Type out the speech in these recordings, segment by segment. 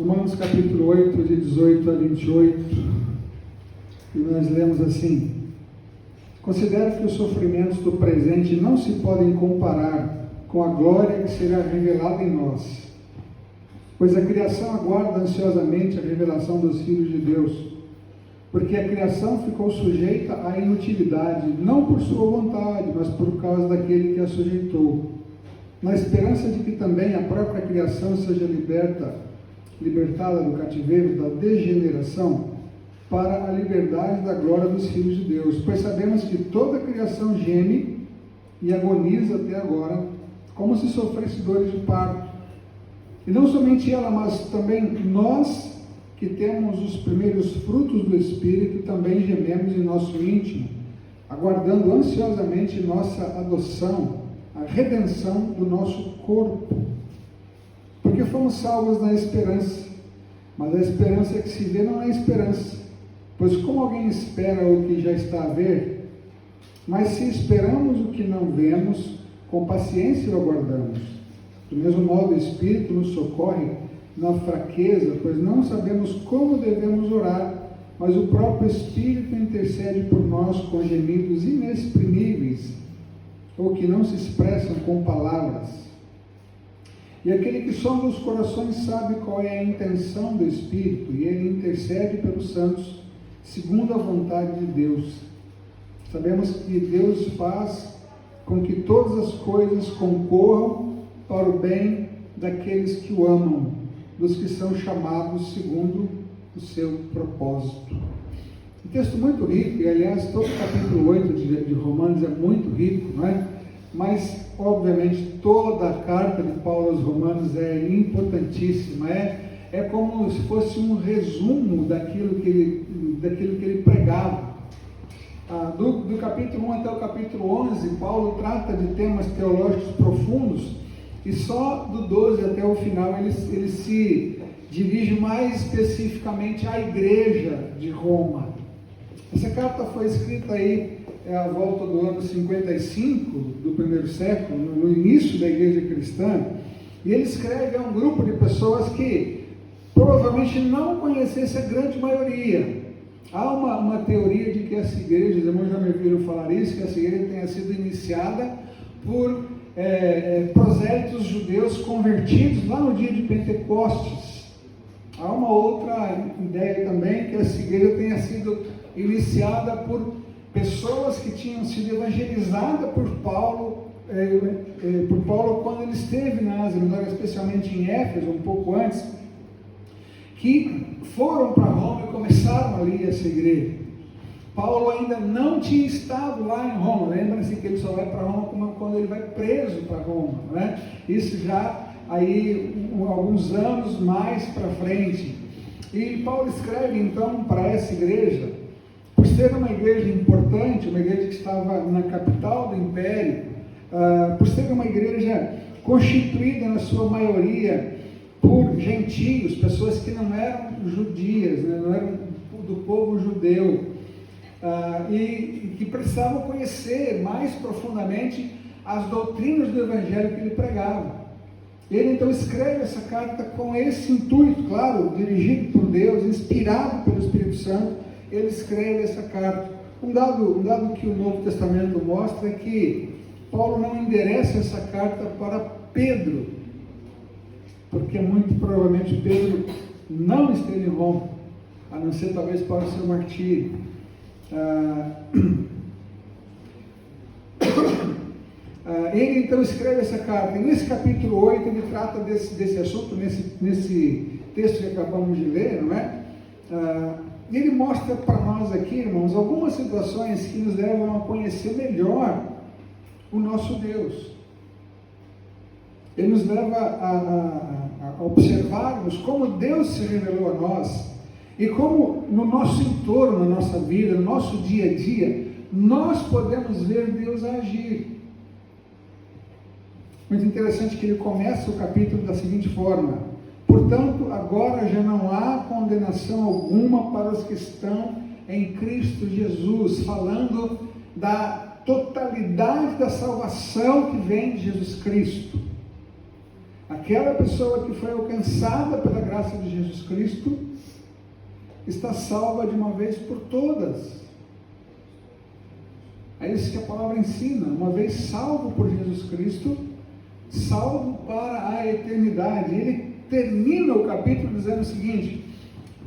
Romanos capítulo 8, de 18 a 28, e nós lemos assim: considero que os sofrimentos do presente não se podem comparar com a glória que será revelada em nós, pois a criação aguarda ansiosamente a revelação dos filhos de Deus, porque a criação ficou sujeita à inutilidade, não por sua vontade, mas por causa daquele que a sujeitou, na esperança de que também a própria criação seja libertada do cativeiro da degeneração para a liberdade da glória dos filhos de Deus, pois sabemos que toda a criação geme e agoniza até agora, como se sofresse dores de parto. E não somente ela, mas também nós, que temos os primeiros frutos do Espírito, também gememos em nosso íntimo, aguardando ansiosamente nossa adoção, a redenção do nosso corpo. Porque fomos salvos na esperança, mas a esperança que se vê não é esperança, pois como alguém espera o que já está a ver? Mas se esperamos o que não vemos, com paciência o aguardamos. Do mesmo modo, o Espírito nos socorre na fraqueza, pois não sabemos como devemos orar, mas o próprio Espírito intercede por nós com gemidos inexprimíveis, ou que não se expressam com palavras. E aquele que sonda os corações sabe qual é a intenção do Espírito, e ele intercede pelos santos, segundo a vontade de Deus. Sabemos que Deus faz com que todas as coisas concorram para o bem daqueles que o amam, dos que são chamados segundo o seu propósito. Um texto muito rico, e aliás todo o capítulo 8 de Romanos é muito rico, não é? Mas, obviamente, toda a carta de Paulo aos Romanos é importantíssima, é como se fosse um resumo daquilo que ele pregava. Do capítulo 1 até o capítulo 11, Paulo trata de temas teológicos profundos, e só do 12 até o final ele se dirige mais especificamente à igreja de Roma. Essa carta foi escrita aí à volta do ano 55 do primeiro século, no início da igreja cristã, e ele escreve a um grupo de pessoas que provavelmente não conhecesse a grande maioria. Há uma teoria de que essa igreja, os irmãos já me ouviram falar isso, que essa igreja tenha sido iniciada por prosélitos judeus convertidos lá no dia de Pentecostes. Há uma outra ideia também, que essa igreja tenha sido iniciada por pessoas que tinham sido evangelizadas por Paulo quando ele esteve na Ásia Menor, especialmente em Éfeso, um pouco antes, que foram para Roma e começaram ali essa igreja. Paulo ainda não tinha estado lá em Roma. Lembra-se que ele só vai para Roma quando ele vai preso para Roma, não é? Isso já aí alguns anos mais para frente. E Paulo escreve então para essa igreja, por ser uma igreja importante, uma igreja que estava na capital do império, por ser uma igreja constituída na sua maioria por gentios, pessoas que não eram judias, né, não eram do povo judeu, e que precisavam conhecer mais profundamente as doutrinas do evangelho que ele pregava. Ele então escreve essa carta com esse intuito, claro, dirigido por Deus, inspirado pelo Espírito Santo. Ele escreve essa carta. Um dado que o Novo Testamento mostra é que Paulo não endereça essa carta para Pedro, porque muito provavelmente Pedro não esteve em Roma, a não ser talvez para o seu martírio. Ele então escreve essa carta, e nesse capítulo 8 ele trata desse assunto, nesse texto que acabamos de ler, não é? Ele mostra para nós aqui, irmãos, algumas situações que nos levam a conhecer melhor o nosso Deus. Ele nos leva a observarmos como Deus se revelou a nós, e como no nosso entorno, na nossa vida, no nosso dia a dia, nós podemos ver Deus agir. Muito interessante que ele começa o capítulo da seguinte forma: portanto, agora já não há condenação alguma para os que estão em Cristo Jesus, falando da totalidade da salvação que vem de Jesus Cristo. Aquela pessoa que foi alcançada pela graça de Jesus Cristo está salva de uma vez por todas. É isso que a palavra ensina. Uma vez salvo por Jesus Cristo, salvo para a eternidade. Ele termina o capítulo dizendo o seguinte: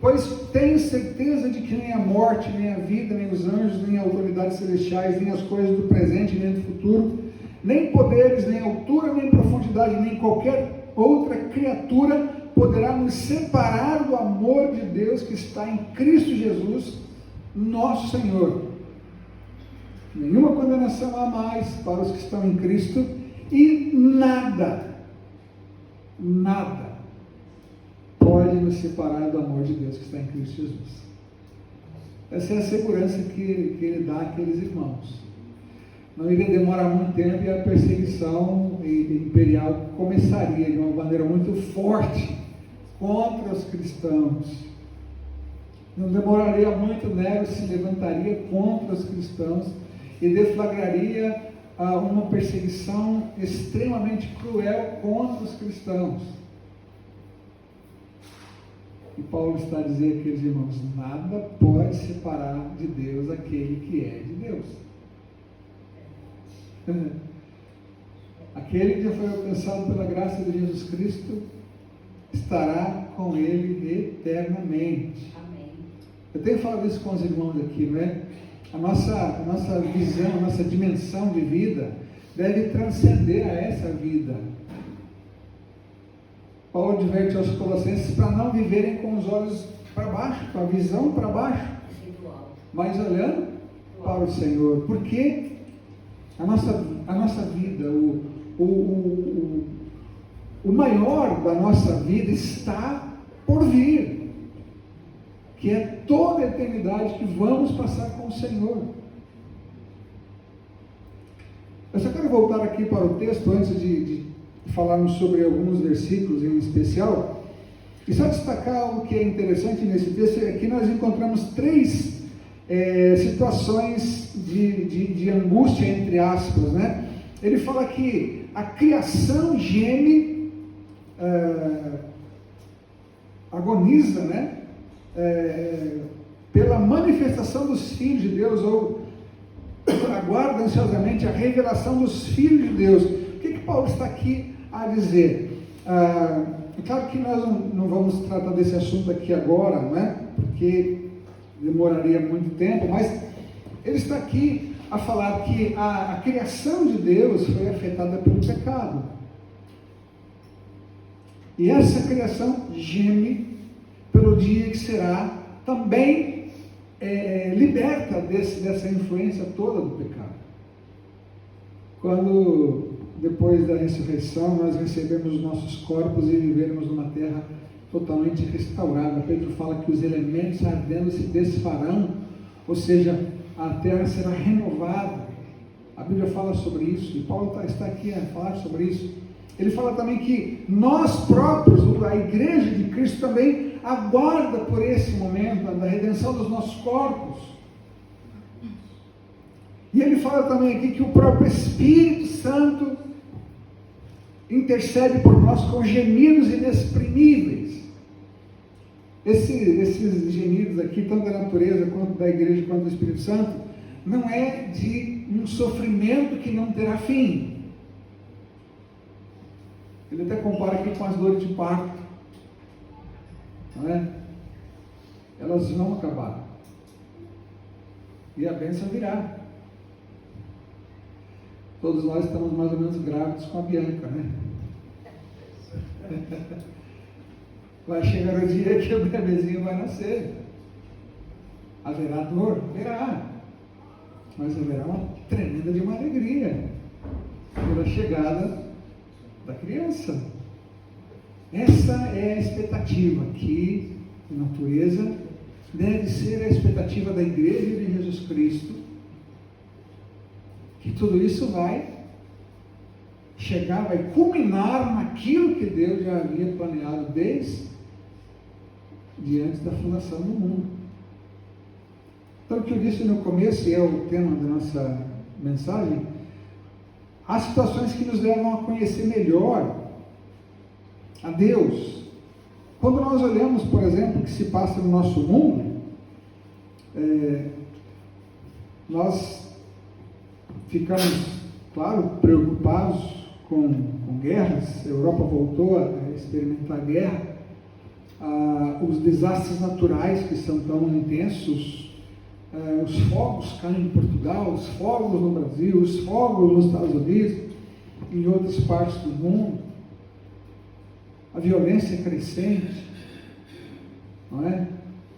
pois tenho certeza de que nem a morte, nem a vida, nem os anjos, nem autoridades celestiais, nem as coisas do presente, nem do futuro, nem poderes, nem altura, nem profundidade, nem qualquer outra criatura poderá nos separar do amor de Deus que está em Cristo Jesus, nosso Senhor. Nenhuma condenação há mais para os que estão em Cristo, e nada pode nos separar do amor de Deus que está em Cristo Jesus. Essa é a segurança que ele dá àqueles irmãos. Não iria demorar muito tempo e a perseguição imperial começaria de uma maneira muito forte contra os cristãos. Não demoraria muito, Nero se levantaria contra os cristãos e deflagraria uma perseguição extremamente cruel contra os cristãos. E Paulo está a dizer àqueles irmãos: nada pode separar de Deus aquele que é de Deus. Aquele que já foi alcançado pela graça de Jesus Cristo estará com ele eternamente. Amém. Eu tenho falado isso com os irmãos aqui, não é? A nossa visão, a nossa dimensão de vida deve transcender a essa vida. Paulo adverte aos Colossenses para não viverem com os olhos para baixo, com a visão para baixo, mas olhando para o Senhor, porque a nossa vida, o maior da nossa vida está por vir, que é toda a eternidade que vamos passar com o Senhor. Eu só quero voltar aqui para o texto antes de falarmos sobre alguns versículos em especial, e só destacar algo que é interessante nesse texto, é que nós encontramos três situações de angústia, entre aspas, né? Ele fala que a criação geme, agoniza, né? Pela manifestação dos filhos de Deus, ou aguarda ansiosamente a revelação dos filhos de Deus. O que Paulo está aqui a dizer? É claro que nós não vamos tratar desse assunto aqui agora, né? Porque demoraria muito tempo, mas ele está aqui a falar que a criação de Deus foi afetada pelo pecado. E essa criação geme pelo dia que será também liberta dessa influência toda do pecado. Quando, depois da ressurreição, nós recebemos os nossos corpos e vivermos numa terra totalmente restaurada. Pedro fala que os elementos ardendo se desfarão, ou seja, a terra será renovada. A Bíblia fala sobre isso, e Paulo está aqui a falar sobre isso. Ele fala também que nós próprios, a igreja de Cristo, também aguarda por esse momento da redenção dos nossos corpos. E ele fala também aqui que o próprio Espírito Santo intercede por nós com gemidos inexprimíveis. Esses gemidos aqui, tanto da natureza quanto da igreja quanto do Espírito Santo, não é de um sofrimento que não terá fim. Ele até compara aqui com as dores de parto, não é? Elas vão acabar e a bênção virá. Todos nós estamos mais ou menos grávidos com a Bianca, né? Vai chegar o dia que o bebezinho vai nascer. Haverá dor? Haverá. Mas haverá uma tremenda de uma alegria pela chegada da criança. Essa é a expectativa que a natureza deve ser a expectativa da igreja de Jesus Cristo, que tudo isso vai chegar, vai culminar naquilo que Deus já havia planeado desde antes da fundação do mundo. Então, o que eu disse no começo, e é o tema da nossa mensagem, há situações que nos levam a conhecer melhor a Deus. Quando nós olhamos, por exemplo, o que se passa no nosso mundo, nós ficamos, claro, preocupados com guerras. A Europa voltou a experimentar guerra. Os desastres naturais que são tão intensos, os fogos caem em Portugal, os fogos no Brasil, os fogos nos Estados Unidos, em outras partes do mundo, a violência crescente, não é?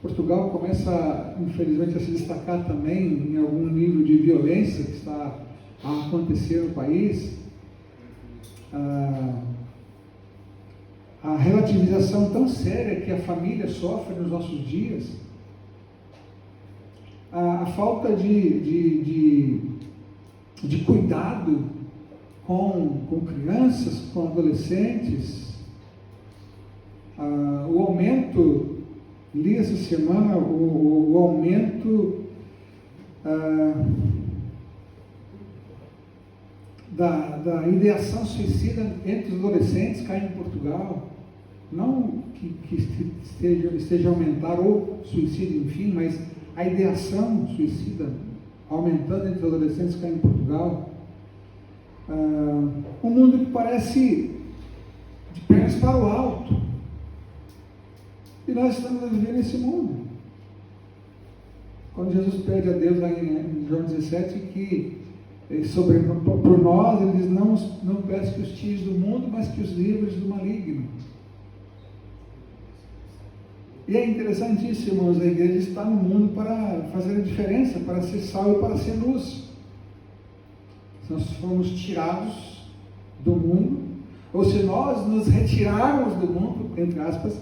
Portugal começa, infelizmente, a se destacar também em algum nível de violência que está a acontecer no país. A relativização tão séria que a família sofre nos nossos dias, a falta de cuidado com crianças, com adolescentes, o aumento, li essa semana, o aumento da ideação suicida entre os adolescentes cai em Portugal. Não que esteja a aumentar ou suicídio, enfim, mas a ideação suicida aumentando entre os adolescentes cai em Portugal. Um mundo que parece de pernas para o alto. E nós estamos a viver nesse mundo. Quando Jesus pede a Deus lá em João 17 que por nós, ele diz, não peço que os tires do mundo, mas que os livres do maligno. E é interessante isso, irmãos, a igreja está no mundo para fazer a diferença, para ser sal e para ser luz. Se nós formos tirados do mundo, ou se nós nos retirarmos do mundo, entre aspas,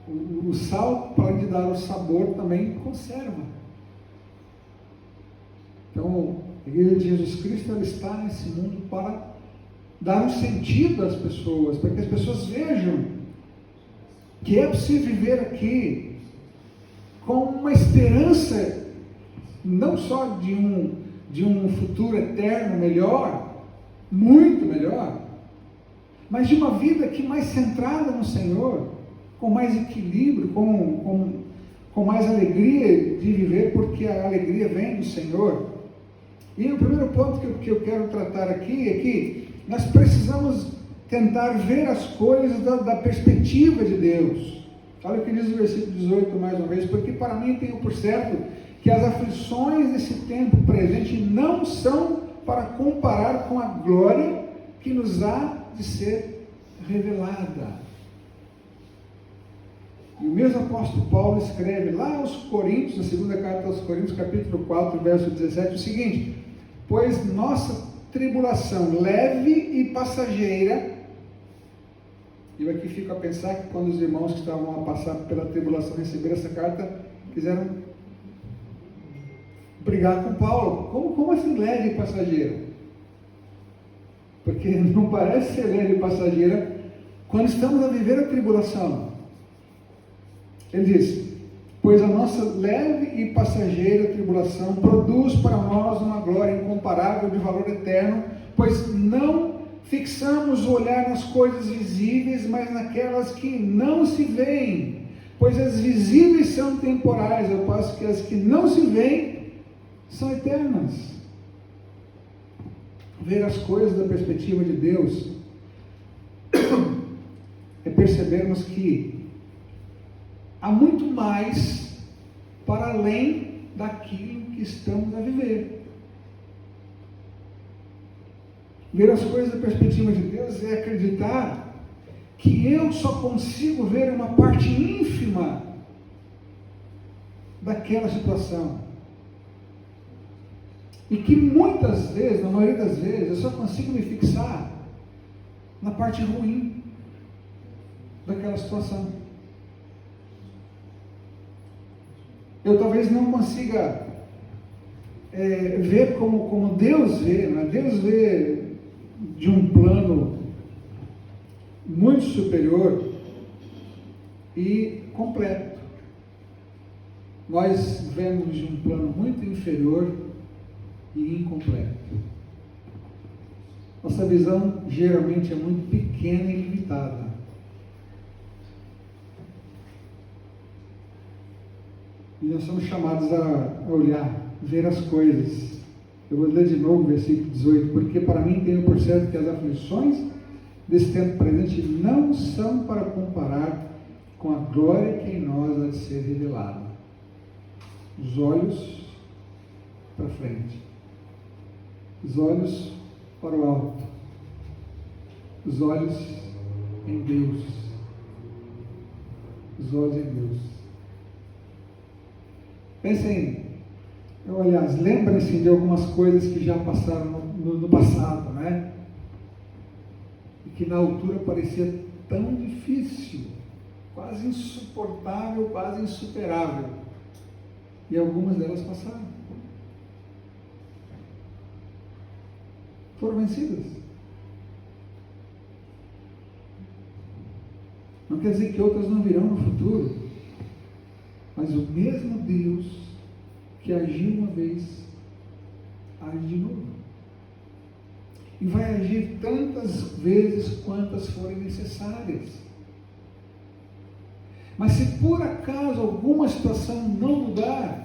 o sal, para lhe dar o sabor, também conserva. Então, a igreja de Jesus Cristo, ela está nesse mundo para dar um sentido às pessoas, para que as pessoas vejam que é possível viver aqui com uma esperança, não só de um futuro eterno melhor, muito melhor, mas de uma vida que mais centrada no Senhor, com mais equilíbrio, com mais alegria de viver, porque a alegria vem do Senhor. E o primeiro ponto que eu quero tratar aqui é que nós precisamos tentar ver as coisas da perspectiva de Deus. Olha o que diz o versículo 18 mais uma vez: porque para mim tenho por certo que as aflições desse tempo presente não são para comparar com a glória que nos há de ser revelada. E o mesmo apóstolo Paulo escreve lá aos Coríntios, na segunda carta aos Coríntios, capítulo 4, verso 17, o seguinte: pois nossa tribulação leve e passageira. Eu aqui fico a pensar que quando os irmãos que estavam a passar pela tribulação receberam essa carta, quiseram brigar com Paulo. Como assim leve e passageira? Porque não parece ser leve e passageira quando estamos a viver a tribulação. Ele diz: pois a nossa leve e passageira tribulação produz para nós uma glória incomparável de valor eterno, pois não fixamos o olhar nas coisas visíveis, mas naquelas que não se veem, pois as visíveis são temporais, ao passo que as que não se veem são eternas. Ver as coisas da perspectiva de Deus é percebermos que há muito mais para além daquilo que estamos a viver. Ver as coisas da perspectiva de Deus é acreditar que eu só consigo ver uma parte ínfima daquela situação. E que muitas vezes, na maioria das vezes, eu só consigo me fixar na parte ruim daquela situação. Eu talvez não consiga ver como Deus vê, né? Deus vê de um plano muito superior e completo. Nós vemos de um plano muito inferior e incompleto. Nossa visão geralmente é muito pequena e limitada. E nós somos chamados a olhar, ver as coisas. Eu vou ler de novo o versículo 18. Porque para mim tenho por certo que as aflições desse tempo presente não são para comparar com a glória que em nós há de ser revelada. Os olhos para frente. Os olhos para o alto. Os olhos em Deus. Os olhos em Deus. Pensem, aliás, lembrem-se de algumas coisas que já passaram no passado, né? E que na altura parecia tão difícil, quase insuportável, quase insuperável. E algumas delas passaram. Foram vencidas. Não quer dizer que outras não virão no futuro, mas o mesmo Deus que agiu uma vez, age de novo. E vai agir tantas vezes quantas forem necessárias. Mas se por acaso alguma situação não mudar,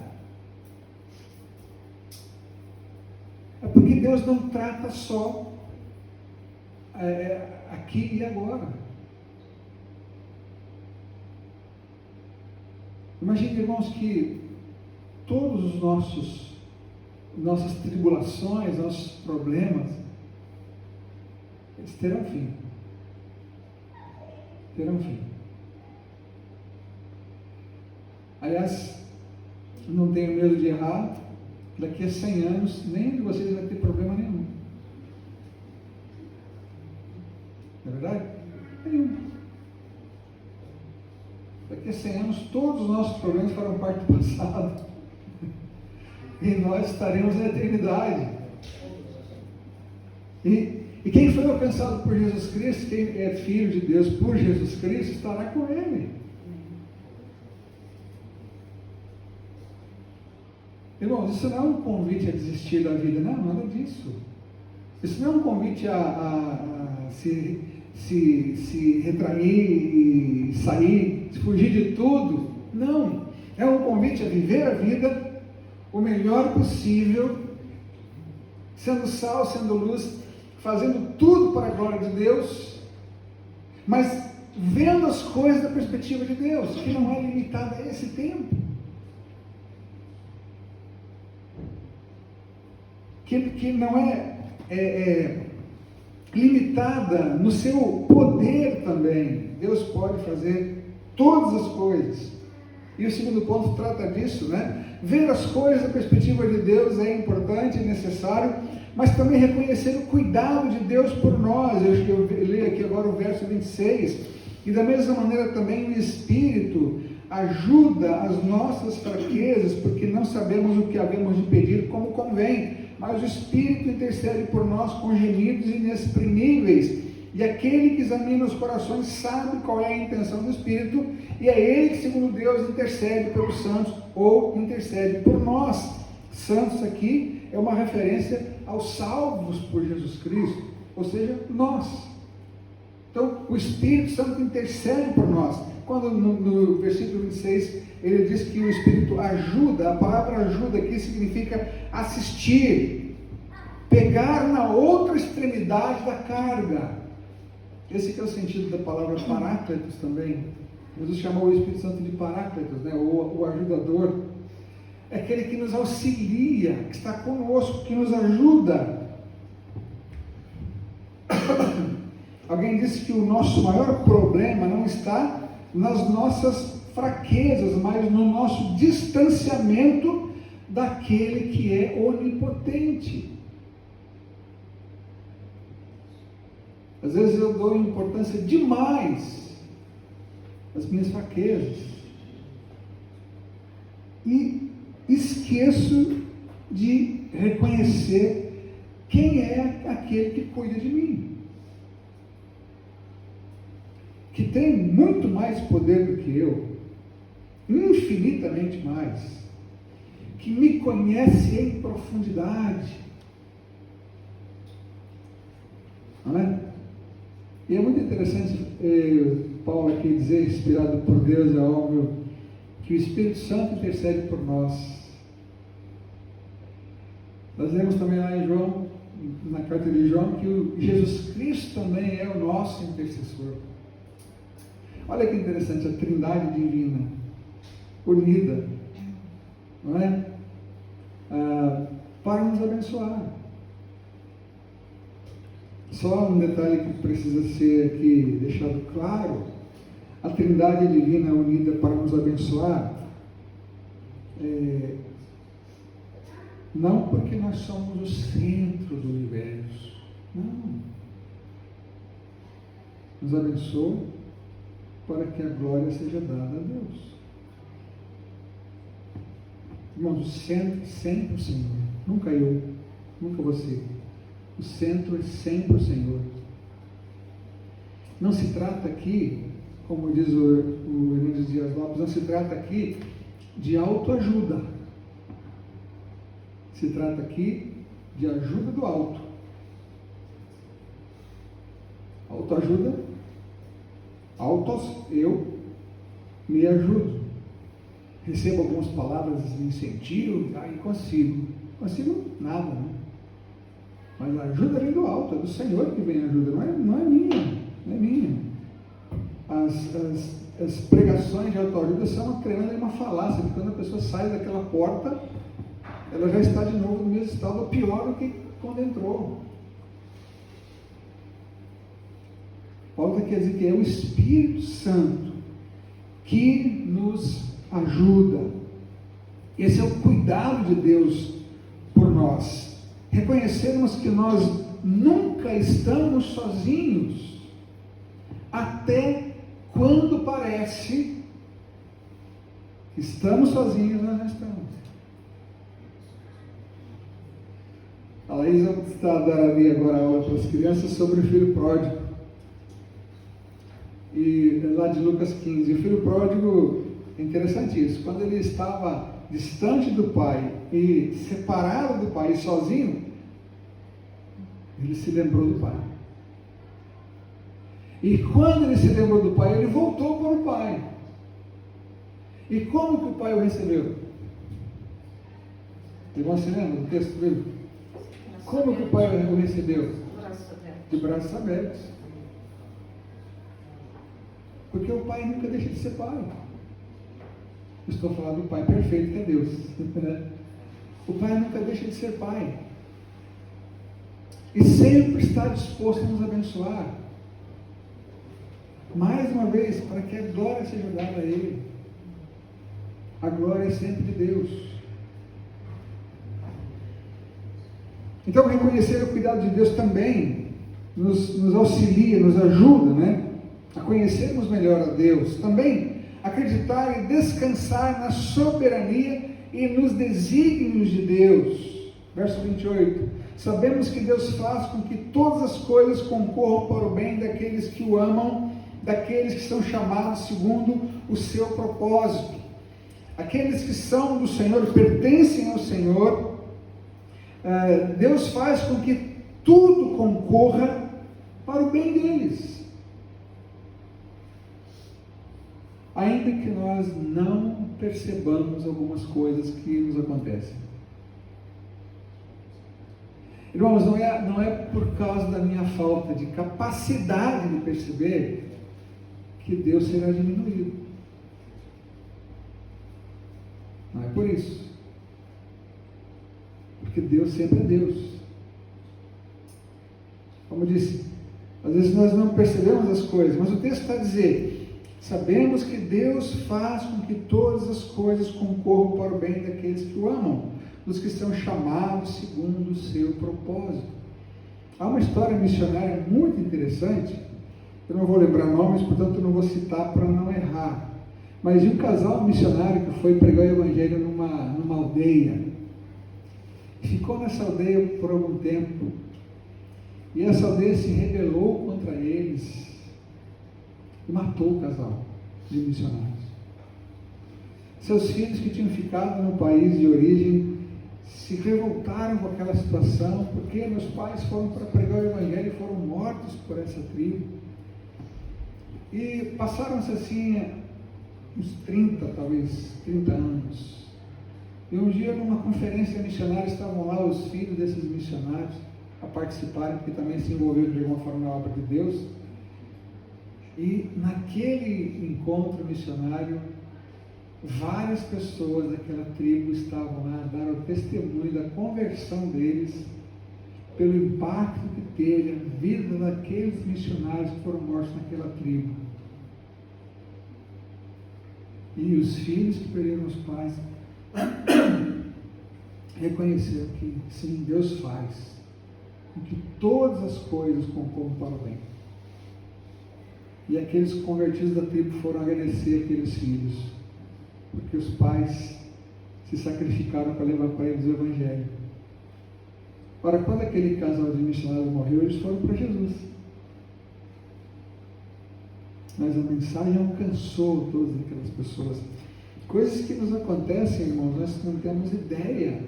é porque Deus não trata só aqui e agora. Imagine, irmãos, que todos os nossas tribulações, nossos problemas, eles terão fim. Terão fim. Aliás, não tenho medo de errar, daqui a 100 anos, nenhum de vocês vai ter problema nenhum. Não é verdade? Nenhum. Daqui a 100 anos, todos os nossos problemas farão parte do passado. E nós estaremos na eternidade. E quem foi alcançado por Jesus Cristo, quem é filho de Deus por Jesus Cristo, estará com Ele. Irmãos, isso não é um convite a desistir da vida, não, nada disso. Isso não é um convite a se retrair e sair, fugir de tudo. Não. É um convite a viver a vida o melhor possível, sendo sal, sendo luz, fazendo tudo para a glória de Deus, mas vendo as coisas da perspectiva de Deus, que não é limitada a esse tempo. Que não é limitada no seu poder também. Deus pode fazer todas as coisas. E o segundo ponto trata disso, né? Ver as coisas da perspectiva de Deus é importante e necessário, mas também reconhecer o cuidado de Deus por nós. Eu leio aqui agora o verso 26. E da mesma maneira também o Espírito ajuda as nossas fraquezas, porque não sabemos o que havemos de pedir como convém. Mas o Espírito intercede por nós com gemidos inexprimíveis, e aquele que examina os corações sabe qual é a intenção do Espírito, e é Ele que, segundo Deus, intercede pelos santos, ou intercede por nós. Santos aqui é uma referência aos salvos por Jesus Cristo, ou seja, nós. Então, o Espírito Santo intercede por nós. Quando no versículo 26, ele diz que o Espírito ajuda, a palavra ajuda aqui significa assistir, pegar na outra extremidade da carga. Esse que é o sentido da palavra paráclitos também. Jesus chamou o Espírito Santo de paráclitos, né? o ajudador. É aquele que nos auxilia, que está conosco, que nos ajuda. Alguém disse que o nosso maior problema não está nas nossas fraquezas, mas no nosso distanciamento daquele que é onipotente. Às vezes eu dou importância demais às minhas fraquezas e esqueço de reconhecer quem é aquele que cuida de mim, que tem muito mais poder do que eu, infinitamente mais, que me conhece em profundidade, não é? E é muito interessante Paulo aqui dizer, inspirado por Deus, é óbvio, que o Espírito Santo intercede por nós. Nós lemos também lá em João, na carta de João, que o Jesus Cristo também é o nosso intercessor. Olha que interessante, a Trindade divina, unida, não é? Para nos abençoar. Só um detalhe que precisa ser aqui deixado claro: a Trindade divina unida para nos abençoar, não porque nós somos o centro do universo, não. Nos abençoa para que a glória seja dada a Deus. Irmãos, o centro sempre o Senhor, nunca eu, nunca você. O centro é sempre o Senhor. Não se trata aqui, como diz o Hernandes Dias Lopes, não se trata aqui de autoajuda. Se trata aqui de ajuda do alto. Autoajuda, eu me ajudo. Recebo algumas palavras de incentivo, e consigo. Consigo nada, né? Mas a ajuda vem do alto, é do Senhor que vem a ajuda, não é minha. As pregações de autoajuda são uma tremenda, uma falácia, porque quando a pessoa sai daquela porta, ela já está de novo no mesmo estado, ou pior do que quando entrou. Paulo quer dizer que é o Espírito Santo que nos ajuda. Esse é o cuidado de Deus por nós. Reconhecermos que nós nunca estamos sozinhos, até quando parece que estamos sozinhos, nós não estamos. A Laísa está dando ali agora aula para as crianças sobre o filho pródigo. E lá de Lucas 15, o filho pródigo, é interessante isso, quando ele estava distante do pai e separado do pai e sozinho, ele se lembrou do pai. E quando ele se lembrou do pai, ele voltou para o pai. E como que o pai o recebeu? Irmão, se lembra do texto dele? Como que o pai o recebeu? De braços abertos. Porque o pai nunca deixa de ser pai. Estou falando do pai perfeito que é Deus. O pai nunca deixa de ser pai. E sempre está disposto a nos abençoar. Mais uma vez, para que a glória seja dada a Ele. A glória é sempre de Deus. Então, reconhecer o cuidado de Deus também nos auxilia, nos ajuda, né? A conhecermos melhor a Deus. Também acreditar e descansar na soberania e nos desígnios de Deus. Verso 28. Sabemos que Deus faz com que todas as coisas concorram para o bem daqueles que o amam, daqueles que são chamados segundo o seu propósito. Aqueles que são do Senhor, pertencem ao Senhor. Deus faz com que tudo concorra para o bem deles. Ainda que nós não percebamos algumas coisas que nos acontecem. Irmãos, não é por causa da minha falta de capacidade de perceber que Deus será diminuído. Não é por isso. Porque Deus sempre é Deus. Como eu disse, às vezes nós não percebemos as coisas, mas o texto está a dizer: sabemos que Deus faz com que todas as coisas concorram para o bem daqueles que o amam, dos que são chamados segundo o seu propósito. Há uma história missionária muito interessante, eu não vou lembrar nomes, portanto não vou citar para não errar, mas de um casal missionário que foi pregar o evangelho numa aldeia, ficou nessa aldeia por algum tempo, e essa aldeia se rebelou contra eles, e matou o casal de missionários. Seus filhos que tinham ficado no país de origem se revoltaram com aquela situação, porque meus pais foram para pregar o Evangelho e foram mortos por essa tribo. E passaram-se assim uns 30 anos. E um dia, numa conferência missionária, estavam lá os filhos desses missionários a participarem, porque também se envolveram de alguma forma na obra de Deus. E naquele encontro missionário, várias pessoas daquela tribo estavam lá, deram o testemunho da conversão deles, pelo impacto que teve a vida daqueles missionários que foram mortos naquela tribo. E os filhos que perderam os pais reconheceram que sim, Deus faz com que todas as coisas concorram para o bem. E aqueles convertidos da tribo foram agradecer aqueles filhos, porque os pais se sacrificaram para levar para eles o Evangelho. Ora, quando aquele casal de missionários morreu, eles foram para Jesus. Mas a mensagem alcançou todas aquelas pessoas. Coisas que nos acontecem, irmãos, nós não temos ideia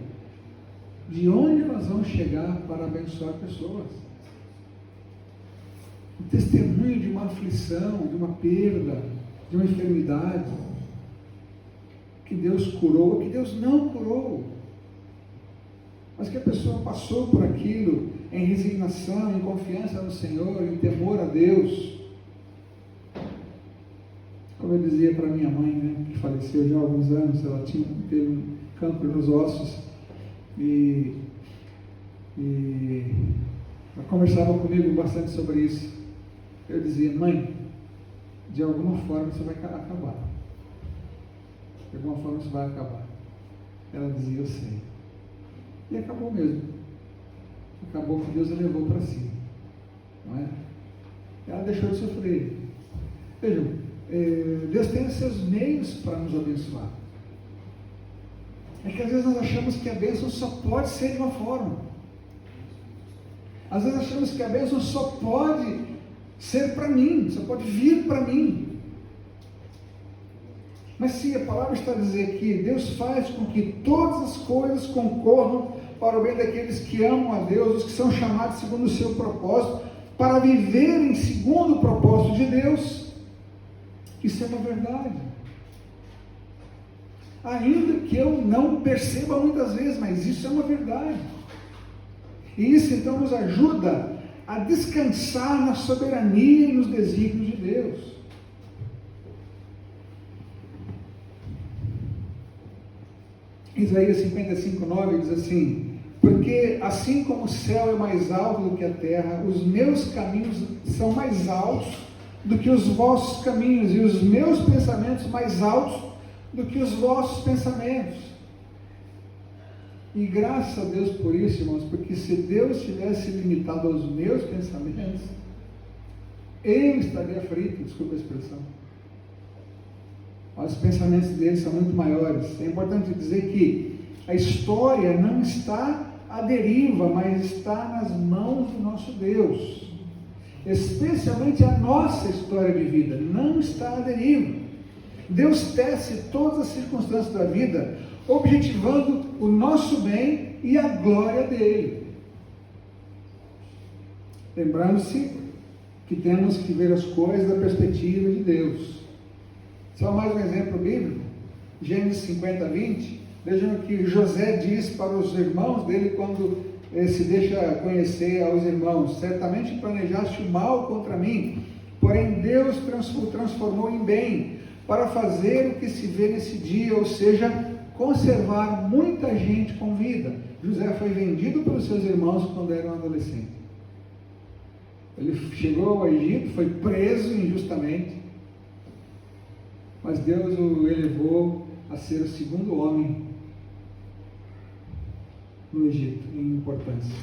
de onde nós vamos chegar para abençoar pessoas. O testemunho de uma aflição, de uma perda, de uma enfermidade, que Deus curou, que Deus não curou, mas que a pessoa passou por aquilo em resignação, em confiança no Senhor, em temor a Deus. Como eu dizia para minha mãe, né, que faleceu já há alguns anos, ela teve um câncer nos ossos, e ela conversava comigo bastante sobre isso. Eu dizia: mãe, de alguma forma isso vai acabar. De alguma forma isso vai acabar. Ela dizia: eu sei. E acabou mesmo. Acabou que Deus a levou para si. Não é? Ela deixou de sofrer. Vejam, Deus tem os seus meios para nos abençoar. É que às vezes nós achamos que a bênção só pode ser de uma forma. Às vezes achamos que a bênção só pode ser para mim, só pode vir para mim. Mas se a palavra está a dizer que Deus faz com que todas as coisas concorram para o bem daqueles que amam a Deus, os que são chamados segundo o seu propósito, para viverem segundo o propósito de Deus, isso é uma verdade. Ainda que eu não perceba muitas vezes, mas isso é uma verdade. E isso então nos ajuda a descansar na soberania e nos desígnios de Deus. Isaías 55:9 diz assim: porque assim como o céu é mais alto do que a terra, os meus caminhos são mais altos do que os vossos caminhos, e os meus pensamentos mais altos do que os vossos pensamentos. E graças a Deus por isso, irmãos, porque se Deus tivesse limitado aos meus pensamentos, eu estaria frito, desculpa a expressão. Os pensamentos dele são muito maiores. É importante dizer que a história não está à deriva, mas está nas mãos do nosso Deus. Especialmente a nossa história de vida não está à deriva. Deus tece todas as circunstâncias da vida, objetivando o nosso bem e a glória dele. Lembrando-se que temos que ver as coisas da perspectiva de Deus. Só mais um exemplo bíblico, Gênesis 50:20, vejam o que José diz para os irmãos dele quando se deixa conhecer aos irmãos: certamente planejaste o mal contra mim, porém Deus o transformou em bem, para fazer o que se vê nesse dia, ou seja, conservar muita gente com vida. José foi vendido pelos seus irmãos quando era um adolescente. Ele chegou ao Egito, foi preso injustamente, mas Deus o elevou a ser o segundo homem no Egito, em importância.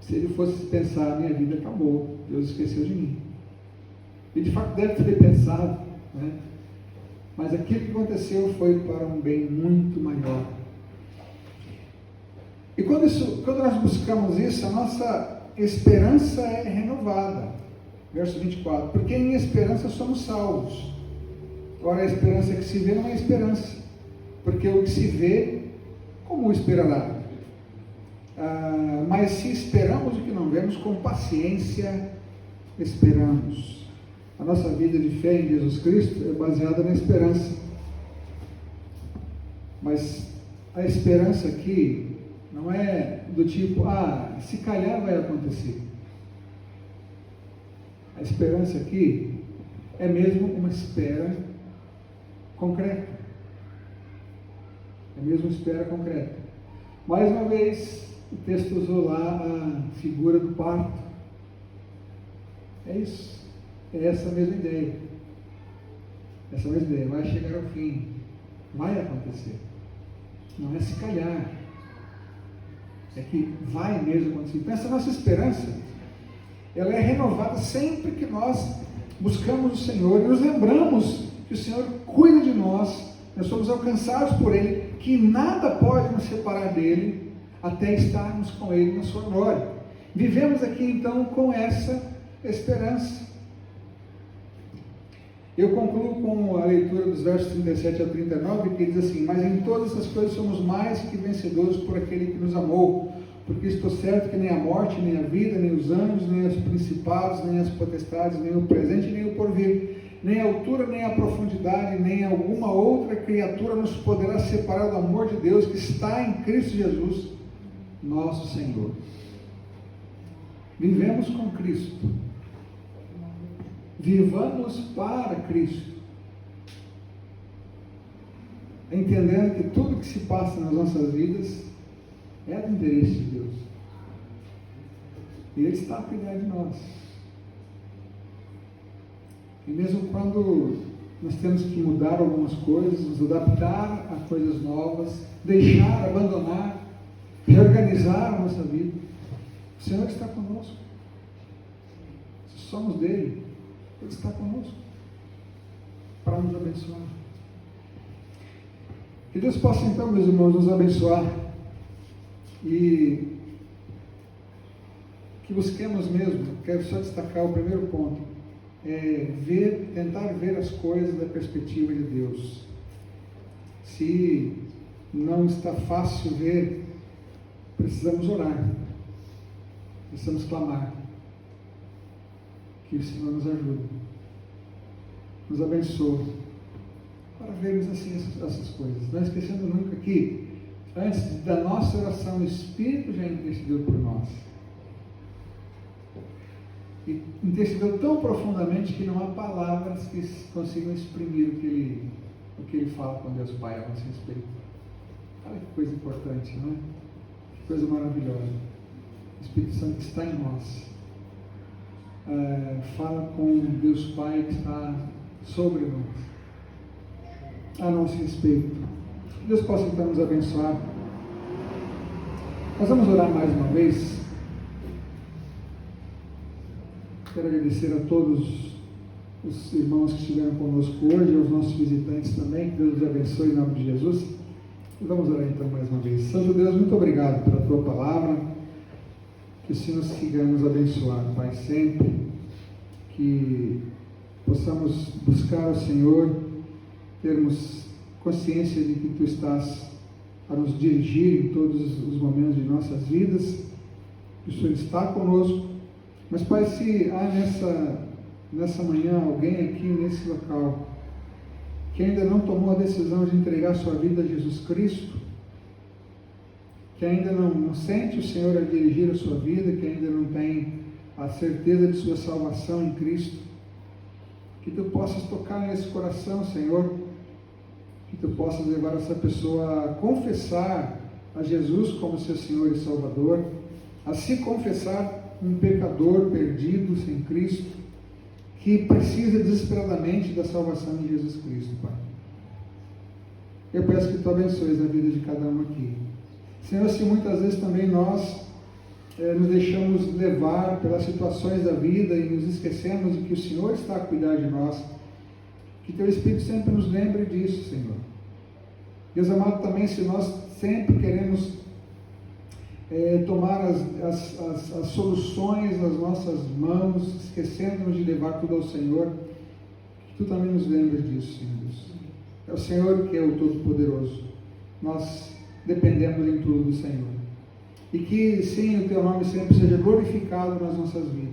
Se ele fosse pensar: a minha vida acabou, Deus esqueceu de mim. E de fato deve ter pensado, né? Mas aquilo que aconteceu foi para um bem muito maior. E quando nós buscamos isso, a nossa esperança é renovada. Verso 24: porque em esperança somos salvos. Ora, a esperança que se vê não é esperança, porque o que se vê, como o esperará? Mas se esperamos o que não vemos, com paciência esperamos. A nossa vida de fé em Jesus Cristo é baseada na esperança. Mas a esperança aqui não é do tipo, se calhar vai acontecer. A esperança aqui é mesmo uma espera concreta. É mesmo uma espera concreta. Mais uma vez, o texto usou lá a figura do parto. É isso. É essa mesma ideia. Essa mesma ideia. Vai chegar ao fim. Vai acontecer. Não é se calhar. É que vai mesmo acontecer. Então, essa nossa esperança, ela é renovada sempre que nós buscamos o Senhor e nos lembramos que o Senhor cuida de nós, nós somos alcançados por Ele, que nada pode nos separar dEle, até estarmos com Ele na sua glória. Vivemos aqui então com essa esperança. Eu concluo com a leitura dos versos 37 a 39, que diz assim: mas em todas essas coisas somos mais que vencedores por aquele que nos amou, porque estou certo que nem a morte, nem a vida, nem os anjos, nem os principados, nem as potestades, nem o presente, nem o porvir, nem a altura, nem a profundidade, nem alguma outra criatura nos poderá separar do amor de Deus que está em Cristo Jesus, nosso Senhor. Vivemos com Cristo. Vivamos para Cristo. Entendendo que tudo que se passa nas nossas vidas é do interesse de Deus. E Ele está a cuidar de nós. E mesmo quando nós temos que mudar algumas coisas, nos adaptar a coisas novas, deixar, abandonar, reorganizar a nossa vida, o Senhor está conosco. Se somos dele, Ele está conosco para nos abençoar. Que Deus possa então, meus irmãos, nos abençoar e que busquemos mesmo. Quero só destacar o primeiro ponto, tentar ver as coisas da perspectiva de Deus. Se não está fácil ver, precisamos orar, precisamos clamar, que o Senhor nos ajude, nos abençoe, para vermos assim essas coisas. Não esquecendo nunca que, antes da nossa oração, o Espírito já intercedeu por nós. E intercedeu tão profundamente que não há palavras que consigam exprimir o que ele fala com Deus Pai a nosso respeito. Olha que coisa importante, não é? Que coisa maravilhosa. O Espírito Santo que está em nós. Fala com Deus Pai que está sobre nós, a nosso respeito. Que Deus possa então nos abençoar. Nós vamos orar mais uma vez. Quero agradecer a todos os irmãos que estiveram conosco hoje, aos nossos visitantes também. Que Deus os abençoe em nome de Jesus. E vamos orar então mais uma vez. Santo Deus, muito obrigado pela tua palavra. Que o Senhor siga nos abençoar, Pai, sempre. Que possamos buscar o Senhor, termos consciência de que Tu estás a nos dirigir em todos os momentos de nossas vidas, que o Senhor está conosco. Mas, Pai, se há nessa manhã alguém aqui nesse local que ainda não tomou a decisão de entregar sua vida a Jesus Cristo, que ainda não sente o Senhor a dirigir a sua vida, que ainda não tem a certeza de sua salvação em Cristo, que Tu possas tocar nesse coração, Senhor, que Tu possas levar essa pessoa a confessar a Jesus como seu Senhor e Salvador, a se confessar um pecador perdido sem Cristo, que precisa desesperadamente da salvação de Jesus Cristo, Pai. Eu peço que Tu abençoes a vida de cada um aqui. Senhor, se muitas vezes também nós nos deixamos levar pelas situações da vida e nos esquecemos de que o Senhor está a cuidar de nós, que Teu Espírito sempre nos lembre disso, Senhor. Deus amado, também se nós sempre queremos tomar as soluções nas nossas mãos, esquecendo-nos de levar tudo ao Senhor, que Tu também nos lembres disso, Senhor Deus. É o Senhor que é o Todo-Poderoso. nós dependemos em tudo do Senhor. E que sim, o Teu nome sempre seja glorificado nas nossas vidas.